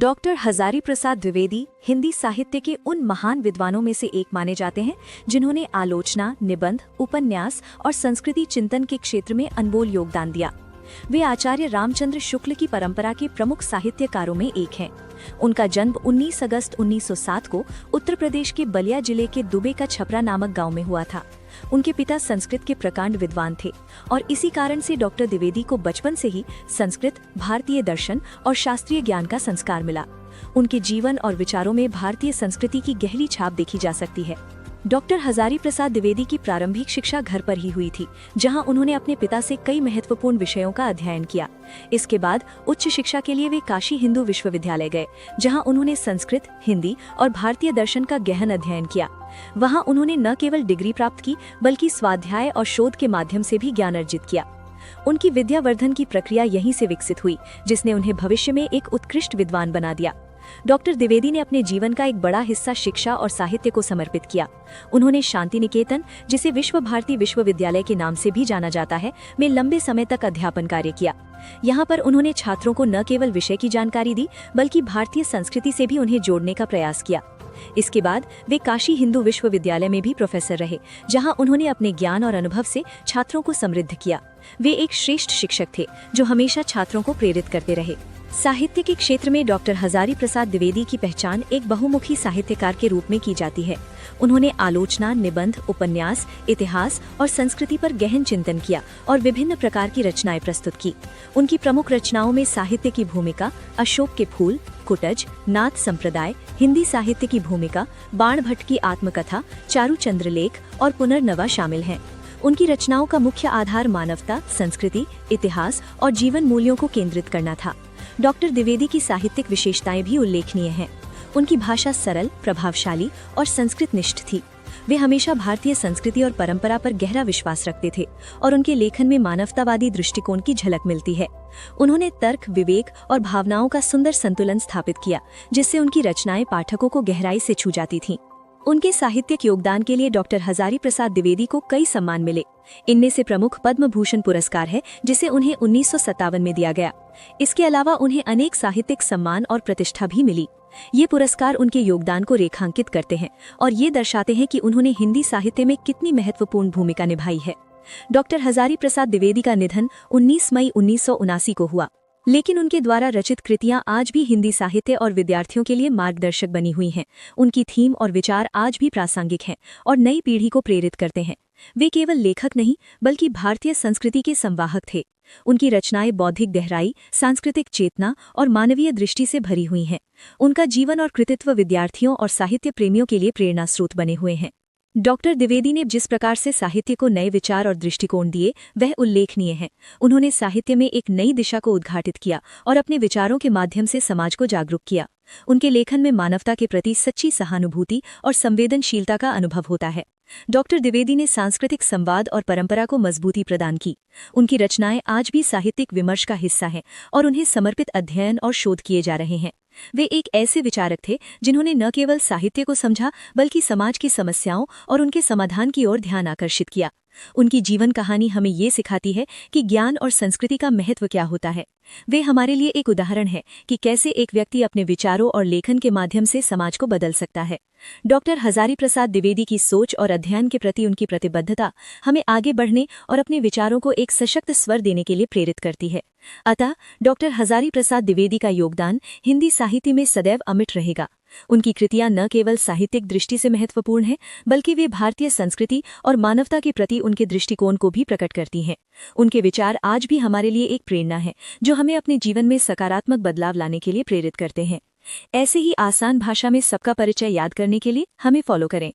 Doctor Hazari Prasad Dwivedi Hindi साहित्य के उन महान विद्वानों में से एक माने जाते हैं जिन्होंने आलोचना, निबंध, उपन्यास और संस्कृति चिंतन के क्षेत्र में अनमोल योगदान दिया। वे आचार्य रामचंद्र शुक्ल की परंपरा के प्रमुख साहित्यकारों में एक हैं। उनका जन्म 19 अगस्त 1907 को उत्तर प्रदेश के बलिया जिले के दुबे का छपरा नामक गांव में हुआ था। उनके पिता संस्कृत के प्रकांड विद्वान थे और इसी कारण से डॉक्टर द्विवेदी को बचपन से ही संस्कृत, भारतीय दर्शन और शास्त्रीय ज्ञान का संस्कार मिला। उनके जीवन और विचारों में भारतीय संस्कृति की गहरी छाप देखी जा सकती है। डॉक्टर हजारी प्रसाद द्विवेदी की प्रारंभिक शिक्षा घर पर ही हुई थी, जहां उन्होंने अपने पिता से कई महत्वपूर्ण विषयों का अध्ययन किया। इसके बाद उच्च शिक्षा के लिए वे काशी हिंदू विश्वविद्यालय गए, जहां उन्होंने संस्कृत, हिंदी और भारतीय दर्शन का गहन अध्ययन किया। वहां उन्होंने न केवल डिग्री प्राप्त की, बल्कि स्वाध्याय और शोध के माध्यम से भी ज्ञान अर्जित किया। उनकी विद्यावर्धन की प्रक्रिया यहीं से विकसित हुई, जिसने उन्हें भविष्य में एक उत्कृष्ट विद्वान बना दिया। डॉक्टर द्विवेदी ने अपने जीवन का एक बड़ा हिस्सा शिक्षा और साहित्य को समर्पित किया। उन्होंने शांति निकेतन, जिसे विश्व भारती विश्वविद्यालय के नाम से भी जाना जाता है, में लंबे समय तक अध्यापन कार्य किया। यहाँ पर उन्होंने छात्रों को न केवल विषय की जानकारी दी, बल्कि भारतीय संस्कृति से भी उन्हें जोड़ने का प्रयास किया। इसके बाद वे काशी हिंदू विश्वविद्यालय में भी प्रोफेसर रहे, जहां उन्होंने अपने ज्ञान और अनुभव से छात्रों को समृद्ध किया। वे एक श्रेष्ठ शिक्षक थे, जो हमेशा छात्रों को प्रेरित करते रहे। साहित्य के क्षेत्र में डॉक्टर हजारी प्रसाद द्विवेदी की पहचान एक बहुमुखी साहित्यकार के रूप में की जाती है। उन्होंने आलोचना, निबंध, उपन्यास, इतिहास और संस्कृति पर गहन चिंतन किया और विभिन्न प्रकार की रचनाएं प्रस्तुत की। उनकी प्रमुख रचनाओं में साहित्य की भूमिका, अशोक के फूल, कुटज, नाथ संप्रदाय, हिंदी साहित्य की भूमिका, बाण भट्ट की आत्मकथा, चारु चंद्रलेख और पुनर्नवा शामिल हैं। उनकी रचनाओं का मुख्य आधार मानवता, संस्कृति, इतिहास और जीवन मूल्यों को केंद्रित करना था। डॉक्टर द्विवेदी की साहित्यिक विशेषताएं भी उल्लेखनीय हैं। उनकी भाषा सरल, प्रभावशाली और संस्कृत निष्ठ थी। वे हमेशा भारतीय संस्कृति और परंपरा पर गहरा विश्वास रखते थे और उनके लेखन में मानवतावादी दृष्टिकोण की झलक मिलती है। उन्होंने तर्क, विवेक और भावनाओं का सुंदर संतुलन स्थापित किया, जिससे उनकी रचनाएं पाठकों को गहराई से छू जाती थीं। उनके साहित्यिक योगदान के लिए डॉक्टर हजारी प्रसाद द्विवेदी को कई सम्मान मिले। इनमें से प्रमुख पद्म भूषण पुरस्कार है, जिसे उन्हें 1957 में दिया गया। इसके अलावा उन्हें अनेक साहित्यिक सम्मान और प्रतिष्ठा भी मिली। ये पुरस्कार उनके योगदान को रेखांकित करते हैं और ये दर्शाते हैं कि उन्होंने हिंदी साहित्य में कितनी महत्वपूर्ण भूमिका निभाई है। डॉक्टर हजारी प्रसाद द्विवेदी का निधन 19 मई 1979 को हुआ, लेकिन उनके द्वारा रचित कृतियां आज भी हिंदी साहित्य और विद्यार्थियों के लिए मार्गदर्शक बनी हुई हैं। उनकी थीम और विचार आज भी प्रासंगिक हैं और नई पीढ़ी को प्रेरित करते हैं। वे केवल लेखक नहीं, बल्कि भारतीय संस्कृति के संवाहक थे। उनकी रचनाएं बौद्धिक गहराई, सांस्कृतिक चेतना और मानवीय दृष्टि से भरी हुई हैं। उनका जीवन और कृतित्व विद्यार्थियों और साहित्य प्रेमियों के लिए प्रेरणा स्रोत बने हुए हैं। डॉक्टर द्विवेदी ने जिस प्रकार से साहित्य को नए विचार और दृष्टिकोण दिए, वह उल्लेखनीय है। उन्होंने साहित्य में एक नई दिशा को उद्घाटित किया और अपने विचारों के माध्यम से समाज को जागरूक किया। उनके लेखन में मानवता के प्रति सच्ची सहानुभूति और संवेदनशीलता का अनुभव होता है। डॉक्टर द्विवेदी ने सांस्कृतिक संवाद और परंपरा को मजबूती प्रदान की। उनकी रचनाएं आज भी साहित्यिक विमर्श का हिस्सा हैं और उन्हें समर्पित अध्ययन और शोध किए जा रहे हैं। वे एक ऐसे विचारक थे जिन्होंने न केवल साहित्य को समझा, बल्कि समाज की समस्याओं और उनके समाधान की ओर ध्यान आकर्षित किया। उनकी जीवन कहानी हमें ये सिखाती है कि ज्ञान और संस्कृति का महत्व क्या होता है। वे हमारे लिए एक उदाहरण है कि कैसे एक व्यक्ति अपने विचारों और लेखन के माध्यम से समाज को बदल सकता है। डॉक्टर हजारी प्रसाद द्विवेदी की सोच और अध्ययन के प्रति उनकी प्रतिबद्धता हमें आगे बढ़ने और अपने विचारों को एक सशक्त स्वर देने के लिए प्रेरित करती है। अतः डॉक्टर हजारी प्रसाद द्विवेदी का योगदान हिंदी साहित्य में सदैव अमिट रहेगा। उनकी कृतियां न केवल साहित्यिक दृष्टि से महत्वपूर्ण हैं, बल्कि वे भारतीय संस्कृति और मानवता के प्रति उनके दृष्टिकोण को भी प्रकट करती हैं। उनके विचार आज भी हमारे लिए एक प्रेरणा है, जो हमें अपने जीवन में सकारात्मक बदलाव लाने के लिए प्रेरित करते हैं। ऐसे ही आसान भाषा में सबका परिचय याद करने के लिए हमें फॉलो करें।